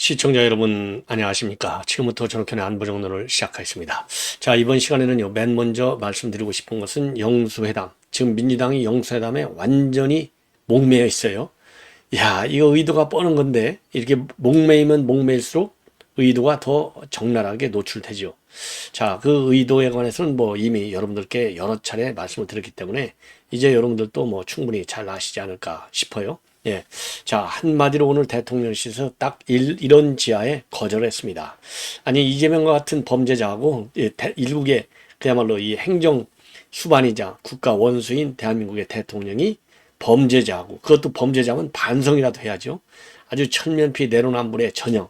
시청자 여러분 안녕하십니까. 지금부터 전학현의 안보정론을 시작하겠습니다. 자, 이번 시간에는요, 맨 먼저 말씀드리고 싶은 것은 영수회담, 지금 민주당이 영수회담에 완전히 목매여 있어요. 야, 이거 의도가 뻔한 건데 이렇게 목매이면 목매일수록 의도가 더 적나라하게 노출되죠. 자, 그 의도에 관해서는 뭐 이미 여러분들께 여러 차례 말씀을 드렸기 때문에 이제 여러분들도 뭐 충분히 잘 아시지 않을까 싶어요. 예. 자, 한마디로 오늘 대통령실에서 딱 이런 지하에 거절했습니다. 아니, 이재명과 같은 범죄자하고 일국의 그야말로 이 행정 수반이자 국가 원수인 대한민국의 대통령이 범죄자하고, 그것도 범죄자면 반성이라도 해야죠. 아주 천면피 내로남불의 전형.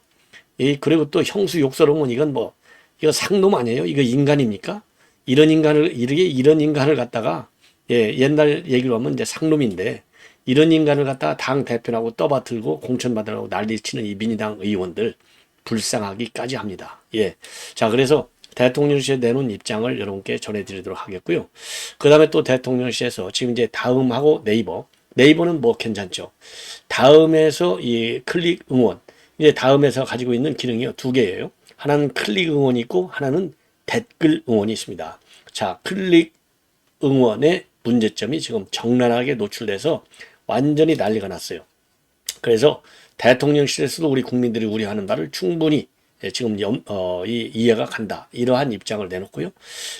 그리고 또 형수 욕설하면 이건 뭐, 이거 상놈 아니에요? 이거 인간입니까? 이런 인간을 갖다가, 옛날 얘기로 하면 이제 상놈인데, 이런 인간을 갖다가 당 대표라고 떠받들고 공천받으라고 난리치는 이 민주당 의원들 불쌍하기까지 합니다. 예. 자, 그래서 대통령실에 내놓은 입장을 여러분께 전해드리도록 하겠고요. 그 다음에 또 대통령실에서 지금 이제 다음하고 네이버는 뭐 괜찮죠. 다음에서 이 클릭 응원, 이제 다음에서 가지고 있는 기능이 두 개예요. 하나는 클릭 응원이 있고 하나는 댓글 응원이 있습니다. 자, 클릭 응원의 문제점이 지금 적나라하게 노출돼서 완전히 난리가 났어요. 그래서 대통령실에서도 우리 국민들이 우려하는 바를 충분히 지금 이해가 간다. 이러한 입장을 내놓고요.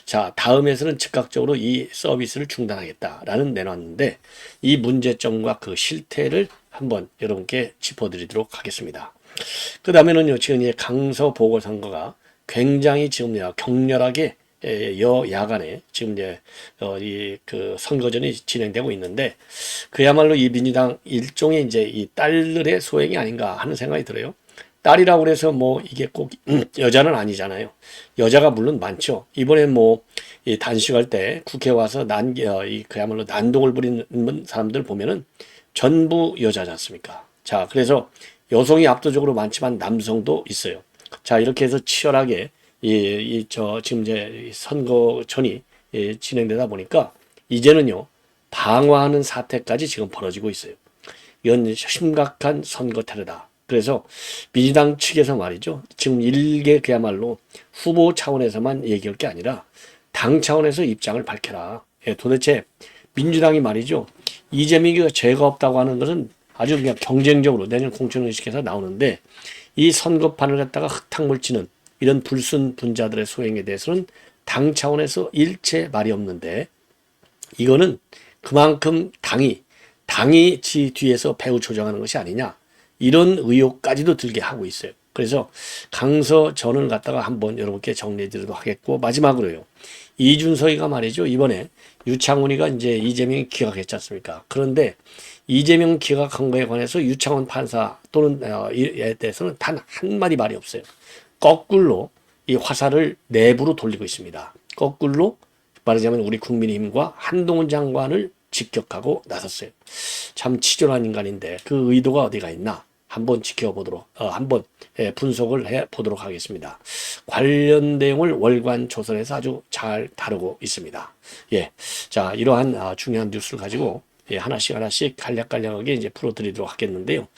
자, 다음에서는 즉각적으로 이 서비스를 중단하겠다라는 내놨는데 이 문제점과 그 실태를 한번 여러분께 짚어드리도록 하겠습니다. 그 다음에는요, 지금 강서 보궐선거가 굉장히 지금 격렬하게 여야간에 지금 이제 그 선거전이 진행되고 있는데 그야말로 이 민주당 일종의 이제 이 딸들의 소행이 아닌가 하는 생각이 들어요. 딸이라고 그래서 뭐 이게 꼭 여자는 아니잖아요. 여자가 물론 많죠. 이번에 뭐 단식할 때 국회 와서 그야말로 난동을 부리는 사람들 보면은 전부 여자지 않습니까? 자, 그래서 여성이 압도적으로 많지만 남성도 있어요. 자, 이렇게 해서 치열하게 지금 이제 선거전이 진행되다 보니까 이제는요, 방화하는 사태까지 지금 벌어지고 있어요. 이건 심각한 선거 테러다. 그래서 민주당 측에서 말이죠, 지금 일개 그야말로 후보 차원에서만 얘기할 게 아니라 당 차원에서 입장을 밝혀라. 도대체 민주당이 말이죠, 이재명이 죄가 없다고 하는 것은 아주 그냥 경쟁적으로 내년 공천의식에서 나오는데 이 선거판을 갖다가 흙탕물 치는 이런 불순분자들의 소행에 대해서는 당 차원에서 일체 말이 없는데 이거는 그만큼 당이 지 뒤에서 배후 조정하는 것이 아니냐 이런 의혹까지도 들게 하고 있어요. 그래서 강서 전을 갖다가 한번 여러분께 정리해 드리도록 하겠고 마지막으로요. 이준석이가 말이죠. 이번에 유창훈이가 이제 이재명이 기각했지 않습니까? 그런데 이재명 기각한 거에 관해서 유창훈 판사 또는 에 대해서는 단 한마디 말이 없어요. 거꾸로 이 화살을 내부로 돌리고 있습니다. 거꾸로 말하자면 우리 국민의힘과 한동훈 장관을 직격하고 나섰어요. 참 치졸한 인간인데 그 의도가 어디가 있나 한번 지켜보도록 한번 분석을 해보도록 하겠습니다. 관련 내용을 월간 조선에서 아주 잘 다루고 있습니다. 예, 자 이러한 중요한 뉴스를 가지고 하나씩 간략간략하게 이제 풀어드리도록 하겠는데요.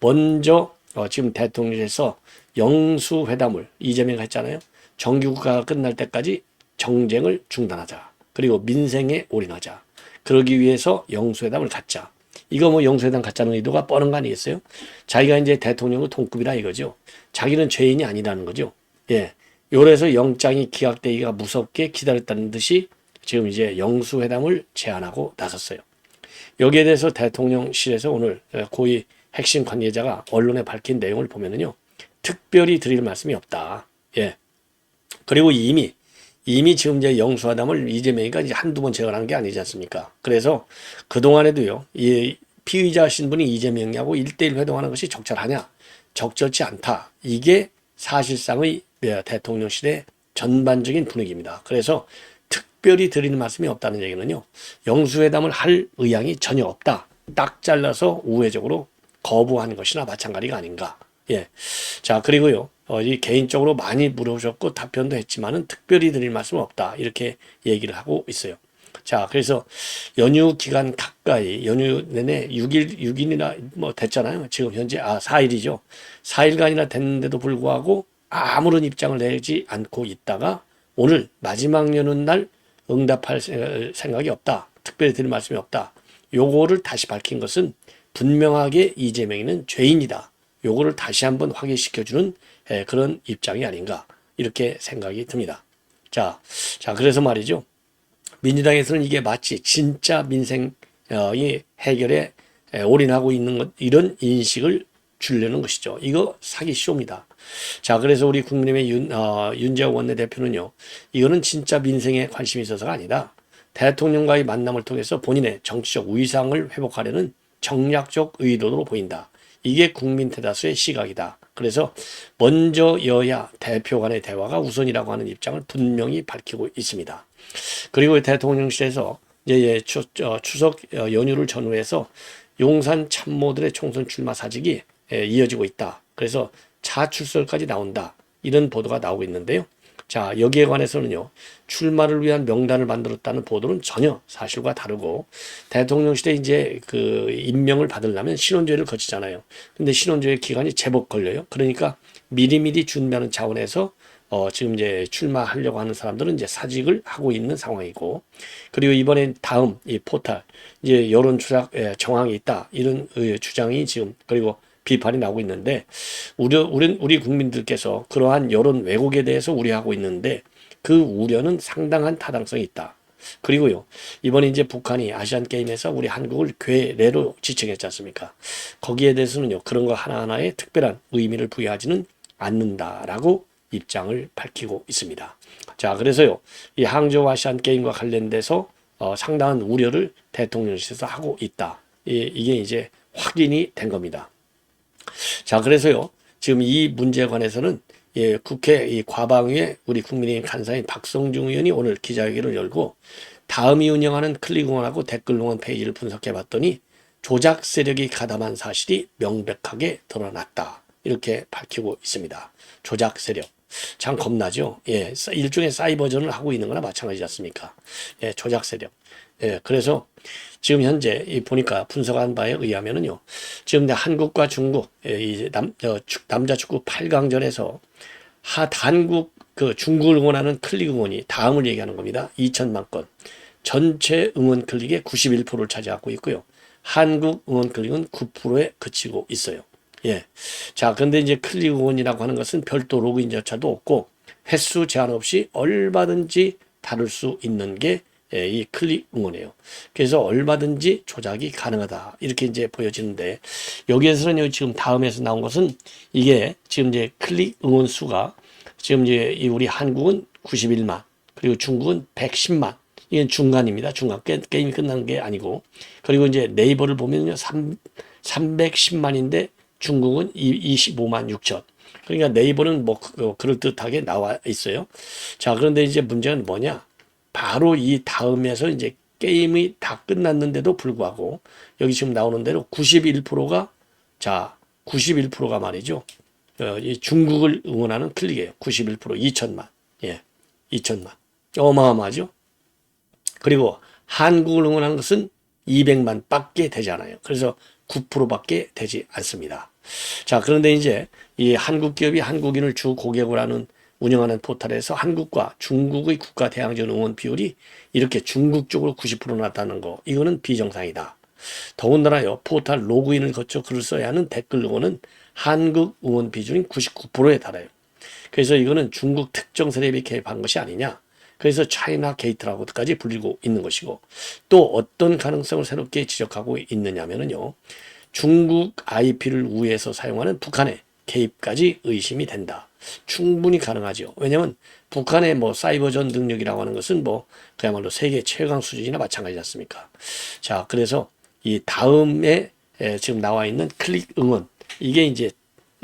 먼저 지금 대통령실에서 영수회담을 이재명이 했잖아요. 정규국가가 끝날 때까지 정쟁을 중단하자. 그리고 민생에 올인하자. 그러기 위해서 영수회담을 갖자. 이거 뭐 영수회담 갖자는 의도가 뻔한 거 아니겠어요? 자기가 이제 대통령의 동급이라 이거죠. 자기는 죄인이 아니라는 거죠. 예. 요래서 영장이 기각되기가 무섭게 기다렸다는 듯이 지금 이제 영수회담을 제안하고 나섰어요. 여기에 대해서 대통령실에서 오늘 고위 핵심 관계자가 언론에 밝힌 내용을 보면은요. 특별히 드릴 말씀이 없다. 예. 그리고 이미 지금 이제 영수회담을 이재명이가 이제 한두 번 제안한 게 아니지 않습니까? 그래서 그동안에도요, 이 피의자 신분이 이재명하고 1대1 회동하는 것이 적절하냐? 적절치 않다. 이게 사실상의 대통령실의 전반적인 분위기입니다. 그래서 특별히 드리는 말씀이 없다는 얘기는요, 영수회담을 할 의향이 전혀 없다. 딱 잘라서 우회적으로 거부한 것이나 마찬가지가 아닌가. 예. 자, 그리고요, 이 개인적으로 많이 물어보셨고 답변도 했지만은 특별히 드릴 말씀은 없다. 이렇게 얘기를 하고 있어요. 자, 그래서 연휴 기간 가까이 연휴 내내 6일이나 뭐 됐잖아요. 지금 현재 4일이죠. 4일간이나 됐는데도 불구하고 아무런 입장을 내지 않고 있다가 오늘 마지막 연휴 날 응답할 생각이 없다. 특별히 드릴 말씀이 없다. 요거를 다시 밝힌 것은 분명하게 이재명이는 죄인이다. 요거를 다시 한번 확인시켜주는 그런 입장이 아닌가 이렇게 생각이 듭니다. 자, 그래서 말이죠. 민주당에서는 이게 마치 진짜 민생이 해결에 올인하고 있는 것, 이런 인식을 주려는 것이죠. 이거 사기 쇼입니다. 자, 그래서 우리 국민의힘의 윤재욱 원내대표는요, 이거는 진짜 민생에 관심이 있어서가 아니다. 대통령과의 만남을 통해서 본인의 정치적 위상을 회복하려는 정략적 의도로 보인다. 이게 국민 대다수의 시각이다. 그래서 먼저 여야 대표 간의 대화가 우선이라고 하는 입장을 분명히 밝히고 있습니다. 그리고 대통령실에서 추석 연휴를 전후해서 용산 참모들의 총선 출마 사직이 이어지고 있다. 그래서 자출설까지 나온다. 이런 보도가 나오고 있는데요. 자, 여기에 관해서는요, 출마를 위한 명단을 만들었다는 보도는 전혀 사실과 다르고, 대통령실에 이제 그 임명을 받으려면 신원조회를 거치잖아요. 근데 신원조회 기간이 제법 걸려요. 그러니까 미리미리 준비하는 차원에서 지금 이제 출마하려고 하는 사람들은 이제 사직을 하고 있는 상황이고, 그리고 이번에 다음 이 포탈, 이제 여론 조작 정황이 있다. 이런 주장이 지금, 그리고 비판이 나오고 있는데, 우리 국민들께서 그러한 여론 왜곡에 대해서 우려하고 있는데, 그 우려는 상당한 타당성이 있다. 그리고요, 이번에 이제 북한이 아시안 게임에서 우리 한국을 괴뢰로 지칭했지 않습니까? 거기에 대해서는요, 그런 거 하나하나에 특별한 의미를 부여하지는 않는다라고 입장을 밝히고 있습니다. 자, 그래서요, 이 항저우 아시안 게임과 관련돼서 상당한 우려를 대통령실에서 하고 있다. 이게 이제 확인이 된 겁니다. 자, 그래서요, 지금 이 문제에 관해서는 국회 이 과방위에 우리 국민의힘 간사인 박성중 의원이 오늘 기자회견을 열고 다음이 운영하는 클릭응원하고 댓글응원 페이지를 분석해 봤더니 조작 세력이 가담한 사실이 명백하게 드러났다. 이렇게 밝히고 있습니다. 조작 세력. 참 겁나죠. 예, 일종의 사이버전을 하고 있는 거나 마찬가지지 않습니까? 예, 조작 세력. 예, 그래서 지금 현재 보니까 분석한 바에 의하면은요, 지금 한국과 중국, 이제 남자 축구 8강전에서 한국 그 중국을 응원하는 클릭 응원이 다음을 얘기하는 겁니다. 2천만 건. 전체 응원 클릭의 91%를 차지하고 있고요. 한국 응원 클릭은 9%에 그치고 있어요. 예. 자, 근데 이제 클릭 응원이라고 하는 것은 별도 로그인 절차도 없고 횟수 제한 없이 얼마든지 다룰 수 있는 게 이 클릭 응원이에요. 그래서 얼마든지 조작이 가능하다. 이렇게 이제 보여지는데 여기에서는 지금 다음에서 나온 것은 이게 지금 이제 클릭 응원 수가 지금 이제 우리 한국은 91만 그리고 중국은 110만. 이건 중간입니다. 중간. 게임이 끝난 게 아니고. 그리고 이제 네이버를 보면요. 310만인데 중국은 25만 6천. 그러니까 네이버는 뭐 그럴듯하게 나와 있어요. 자, 그런데 이제 문제는 뭐냐? 바로 이 다음에서 이제 게임이 다 끝났는데도 불구하고 여기 지금 나오는 대로 91%가 91%가 말이죠. 이 중국을 응원하는 클릭이에요. 91% 2천만. 예. 2천만. 어마어마하죠? 그리고 한국을 응원하는 것은 200만 밖에 되지 않아요. 그래서 9%밖에 되지 않습니다. 자, 그런데 이제 이 한국 기업이 한국인을 주 고객으로 하는 운영하는 포털에서 한국과 중국의 국가 대항전 응원 비율이 이렇게 중국 쪽으로 90% 나타나는 거, 이거는 비정상이다. 더군다나요, 포털 로그인을 거쳐 글을 써야 하는 댓글 응원은 한국 응원 비중이 99%에 달해요. 그래서 이거는 중국 특정 세력이 개입한 것이 아니냐. 그래서 차이나 게이트라고까지 불리고 있는 것이고, 또 어떤 가능성을 새롭게 지적하고 있느냐면요, 중국 IP를 우회해서 사용하는 북한의 개입까지 의심이 된다. 충분히 가능하죠. 왜냐하면 북한의 뭐 사이버전 능력이라고 하는 것은 뭐 그야말로 세계 최강 수준이나 마찬가지지 않습니까? 자, 그래서 이 다음에 지금 나와 있는 클릭 응원, 이게 이제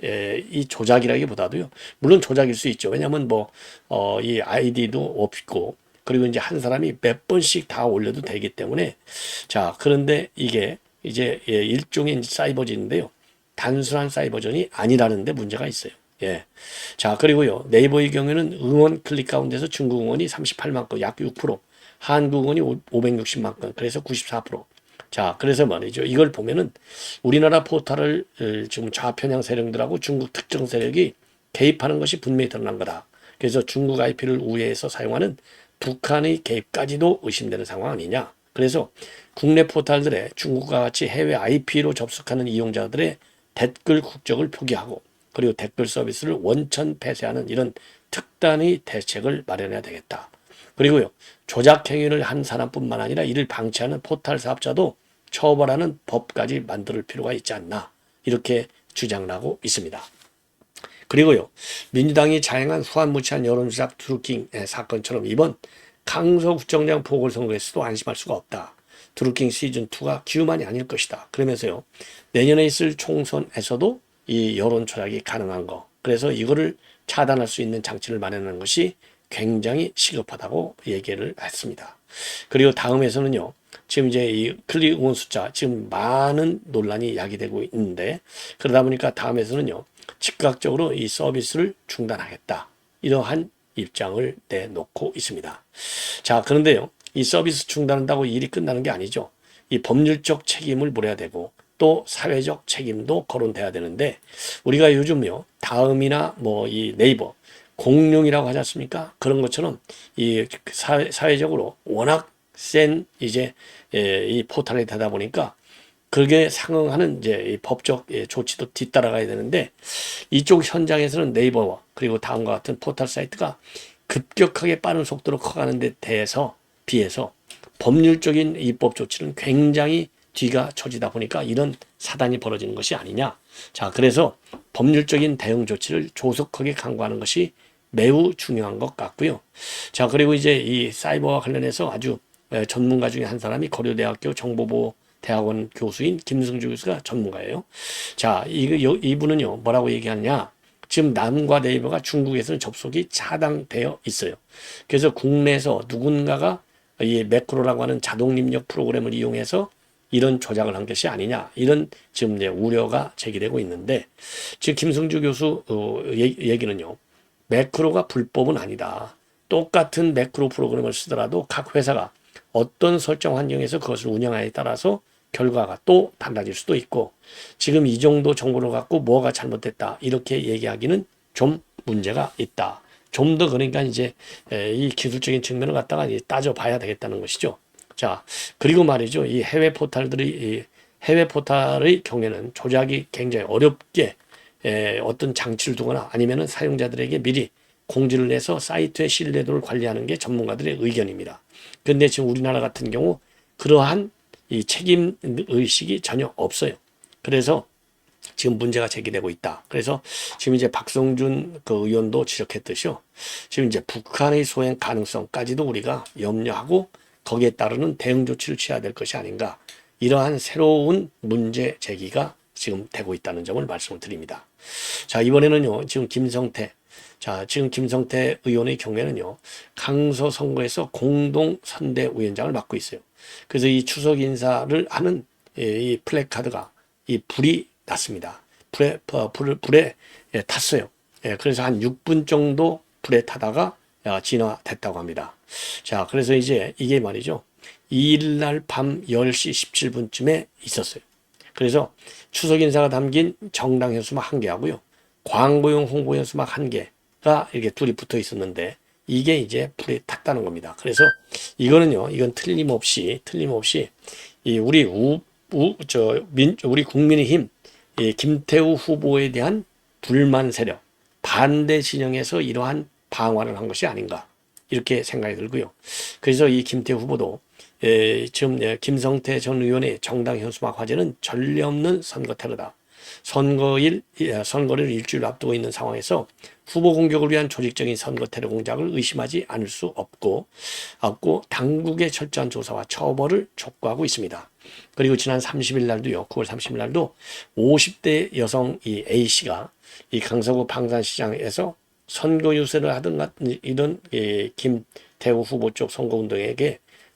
이 조작이라기보다도요, 물론 조작일 수 있죠. 왜냐하면 이 아이디도 없고, 그리고 이제 한 사람이 몇 번씩 다 올려도 되기 때문에, 자, 그런데 이게 이제 일종의 사이버전인데요, 단순한 사이버전이 아니라는데 문제가 있어요. 예. 자, 그리고요, 네이버의 경우에는 응원 클릭 가운데서 중국 응원이 38만 건, 약 6%, 한국은이 560만 건, 그래서 94%. 자, 그래서 말이죠. 이걸 보면은 우리나라 포탈을 지금 좌편향 세력들하고 중국 특정 세력이 개입하는 것이 분명히 드러난 거다. 그래서 중국 IP를 우회해서 사용하는 북한의 개입까지도 의심되는 상황 아니냐. 그래서 국내 포탈들의 중국과 같이 해외 IP로 접속하는 이용자들의 댓글 국적을 표기하고 그리고 댓글 서비스를 원천 폐쇄하는 이런 특단의 대책을 마련해야 되겠다. 그리고요, 조작 행위를 한 사람뿐만 아니라 이를 방치하는 포탈 사업자도 처벌하는 법까지 만들 필요가 있지 않나, 이렇게 주장을 하고 있습니다. 그리고요, 민주당이 자행한 후한무치한 여론조작 드루킹 사건처럼 이번 강서구청장 보궐선거에서도 안심할 수가 없다. 드루킹 시즌2가 기후만이 아닐 것이다. 그러면서요, 내년에 있을 총선에서도 이 여론 조작이 가능한 거, 그래서 이거를 차단할 수 있는 장치를 마련하는 것이 굉장히 시급하다고 얘기를 했습니다. 그리고 다음에서는요, 지금 이제 이 클릭 응원 숫자 지금 많은 논란이 야기되고 있는데, 그러다 보니까 다음에서는요, 즉각적으로 이 서비스를 중단하겠다, 이러한 입장을 내놓고 있습니다. 자, 그런데요, 이 서비스 중단한다고 일이 끝나는 게 아니죠. 이 법률적 책임을 물어야 되고 또 사회적 책임도 거론돼야 되는데, 우리가 요즘요, 다음이나 뭐 이 네이버 공룡이라고 하지 않습니까? 그런 것처럼 이 사회적으로 워낙 센 이제 이 포탈이 되다 보니까 그게 상응하는 이제 이 법적 조치도 뒤따라가야 되는데, 이쪽 현장에서는 네이버와 그리고 다음과 같은 포털 사이트가 급격하게 빠른 속도로 커가는 데 대해서 비해서 법률적인 입법 조치는 굉장히 뒤가 처지다 보니까 이런 사단이 벌어지는 것이 아니냐. 자, 그래서 법률적인 대응 조치를 조속하게 강구하는 것이 매우 중요한 것 같고요. 자, 그리고 이제 이 사이버와 관련해서 아주 전문가 중에 한 사람이 고려대학교 정보보호대학원 교수인 김승주 교수가 전문가예요. 자, 이분은요, 뭐라고 얘기하느냐. 지금 남과 네이버가 중국에서는 접속이 차단되어 있어요. 그래서 국내에서 누군가가 이 매크로라고 하는 자동 입력 프로그램을 이용해서 이런 조작을 한 것이 아니냐, 이런 지금 이제 우려가 제기되고 있는데, 지금 김승주 교수 얘기는요, 매크로가 불법은 아니다. 똑같은 매크로 프로그램을 쓰더라도 각 회사가 어떤 설정 환경에서 그것을 운영하에 따라서 결과가 또 달라질 수도 있고, 지금 이 정도 정보를 갖고 뭐가 잘못됐다 이렇게 얘기하기는 좀 문제가 있다. 좀 더 그러니까 이제 이 기술적인 측면을 갖다가 따져봐야 되겠다는 것이죠. 자, 그리고 말이죠, 이 해외 포탈의 경우에는 조작이 굉장히 어렵게 어떤 장치를 두거나 아니면은 사용자들에게 미리 공지를 내서 사이트의 신뢰도를 관리하는 게 전문가들의 의견입니다. 그런데 지금 우리나라 같은 경우 그러한 이 책임 의식이 전혀 없어요. 그래서 지금 문제가 제기되고 있다. 그래서 지금 이제 박성준 그 의원도 지적했듯이요, 지금 이제 북한의 소행 가능성까지도 우리가 염려하고 거기에 따르는 대응 조치를 취해야 될 것이 아닌가, 이러한 새로운 문제 제기가 지금 되고 있다는 점을 말씀을 드립니다. 자, 이번에는요, 지금 김성태 의원의 경우에는요, 강서 선거에서 공동 선대위원장을 맡고 있어요. 그래서 이 추석 인사를 하는 이 플래카드가 이 불이 났습니다. 불에 탔어요. 그래서 한 6분 정도 불에 타다가 진화됐다고 합니다. 자, 그래서 이제 이게 말이죠, 2일날 밤 10시 17분쯤에 있었어요. 그래서 추석 인사가 담긴 정당 현수막 1개하고요, 광고용 홍보 현수막 1개가 이렇게 둘이 붙어 있었는데, 이게 이제 불이 탔다는 겁니다. 그래서 이건 틀림없이 이 우리 국민의힘 김태우 후보에 대한 불만 세력, 반대 진영에서 이러한 방어를 한 것이 아닌가, 이렇게 생각이 들고요. 그래서 이 김태우 후보도 지금 김성태 전 의원의 정당 현수막 화제는 전례 없는 선거 테러다. 선거를 일주일 앞두고 있는 상황에서 후보 공격을 위한 조직적인 선거 테러 공작을 의심하지 않을 수 없고 당국의 철저한 조사와 처벌을 촉구하고 있습니다. 그리고 지난 30일 날도요, 9월 30일 날도 50대 여성 이 A씨가 이 강서구 방산시장에서 선거 유세를 하던 이런 김태우 후보 쪽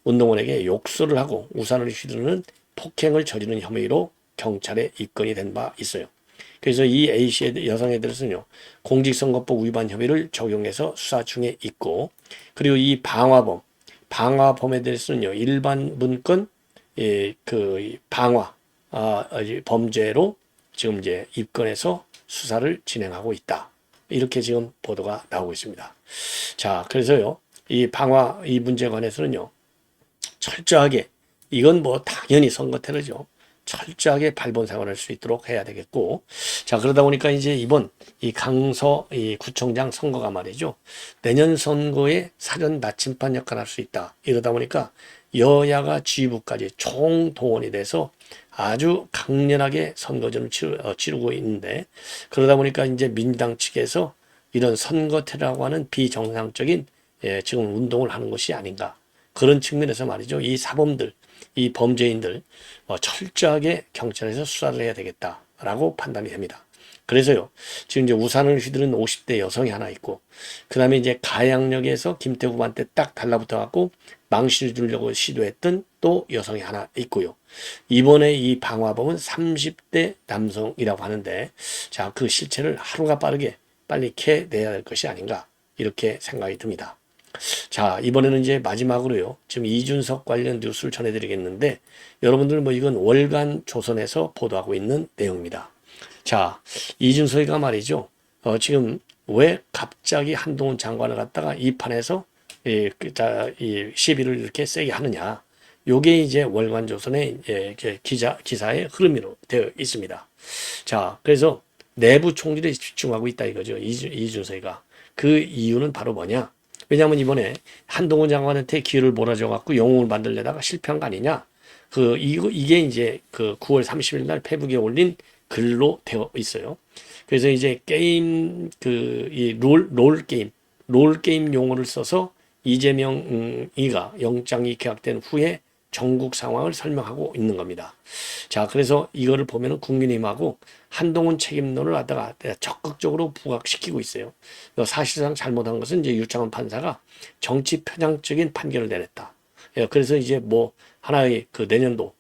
운동원에게 욕설을 하고 우산을 휘두르는 폭행을 저지른 혐의로 경찰에 입건이 된 바 있어요. 그래서 이 A씨 여성에 대해서는요, 공직선거법 위반 혐의를 적용해서 수사 중에 있고, 그리고 이 방화범 방화범에 대해서는요, 일반 문건 그 방화 범죄로 지금 이제 입건해서 수사를 진행하고 있다. 이렇게 지금 보도가 나오고 있습니다. 자, 그래서요, 이 문제에 관해서는요, 철저하게, 이건 뭐 당연히 선거 테러죠. 철저하게 발본사과를 할 수 있도록 해야 되겠고, 자, 그러다 보니까 이제 이번 이 강서 이 구청장 선거가 말이죠, 내년 선거에 사전 나침반 역할을 할 수 있다. 이러다 보니까 여야가 지휘부까지 총동원이 돼서 아주 강렬하게 선거전을 치르고 있는데, 그러다 보니까 이제 민주당 측에서 이런 선거 테러라고 하는 비정상적인 지금 운동을 하는 것이 아닌가. 그런 측면에서 말이죠. 이 사범들, 이 범죄인들 철저하게 경찰에서 수사를 해야 되겠다라고 판단이 됩니다. 그래서요, 지금 이제 우산을 휘두른 50대 여성이 하나 있고, 그 다음에 이제 가양역에서 김태구한테 딱 달라붙어 갖고 망신을 주려고 시도했던 또 여성이 하나 있고요. 이번에 이 방화범은 30대 남성이라고 하는데, 자, 그 실체를 하루가 빠르게 빨리 캐내야 될 것이 아닌가, 이렇게 생각이 듭니다. 자, 이번에는 이제 마지막으로요, 지금 이준석 관련 뉴스를 전해드리겠는데, 여러분들 뭐 이건 월간 조선에서 보도하고 있는 내용입니다. 자, 이준석이가 말이죠, 지금 왜 갑자기 한동훈 장관을 갖다가 이 판에서 이 시비를 이렇게 세게 하느냐. 요게 이제 월간 조선의 기사의 흐름으로 되어 있습니다. 자, 그래서 내부 총질에 집중하고 있다 이거죠. 이준석이가. 그 이유는 바로 뭐냐? 왜냐하면 이번에 한동훈 장관한테 기회를 몰아줘 갖고 영웅을 만들려다가 실패한 거 아니냐? 이게 이제 그 9월 30일 날 페북에 올린 글로 되어 있어요. 그래서 이제 게임 롤 게임 용어를 써서 이재명이가 영장이 기각된 후에 전국 상황을 설명하고 있는 겁니다. 자, 그래서 이거를 보면은 국민의힘하고 한동훈 책임론을 갖다가 적극적으로 부각시키고 있어요. 사실상 잘못한 것은 이제 유창훈 판사가 정치 편향적인 판결을 내렸다. 그래서 이제 뭐 하나의 그 내년도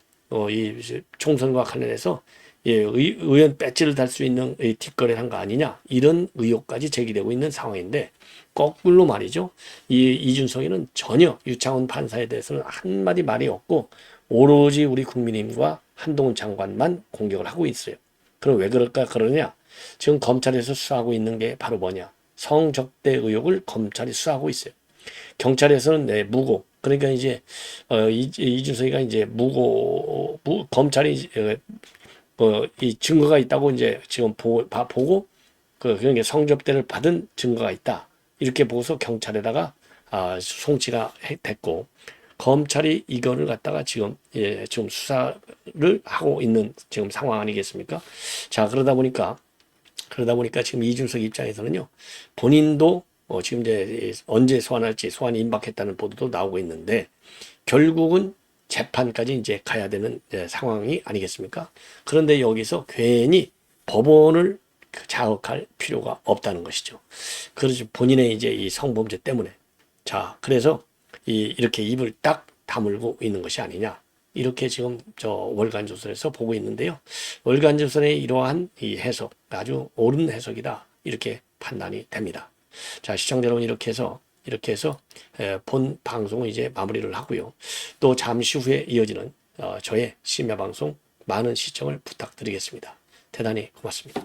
이 총선과 관련해서 의원 배지를 달 수 있는 뒷거래를 한 거 아니냐, 이런 의혹까지 제기되고 있는 상황인데, 거꾸로 말이죠, 이준석이는 전혀 유창훈 판사에 대해서는 한마디 말이 없고 오로지 우리 국민의힘과 한동훈 장관만 공격을 하고 있어요. 그럼 왜 그럴까? 그러냐, 지금 검찰에서 수사하고 있는 게 바로 뭐냐, 성적대 의혹을 검찰이 수사하고 있어요. 경찰에서는 무고, 그러니까 이제 이준석이가 이제 검찰이 이 증거가 있다고 이제 지금 보고 그러니까 성접대를 받은 증거가 있다, 이렇게 보고서 경찰에다가 송치가 됐고, 검찰이 이거를 갖다가 지금 지금 수사를 하고 있는 지금 상황 아니겠습니까? 자, 그러다 보니까 지금 이준석 입장에서는요, 본인도 지금 이제 언제 소환할지, 소환이 임박했다는 보도도 나오고 있는데, 결국은 재판까지 이제 가야 되는 상황이 아니겠습니까? 그런데 여기서 괜히 법원을 자극할 필요가 없다는 것이죠. 그래서 본인의 이제 이 성범죄 때문에, 자, 그래서 이렇게 입을 딱 다물고 있는 것이 아니냐, 이렇게 지금 월간조선에서 보고 있는데요. 월간조선의 이러한 이 해석, 아주 옳은 해석이다, 이렇게 판단이 됩니다. 자, 시청자 여러분, 이렇게 해서 본 방송은 이제 마무리를 하고요. 또 잠시 후에 이어지는 저의 심야 방송 많은 시청을 부탁드리겠습니다. 대단히 고맙습니다.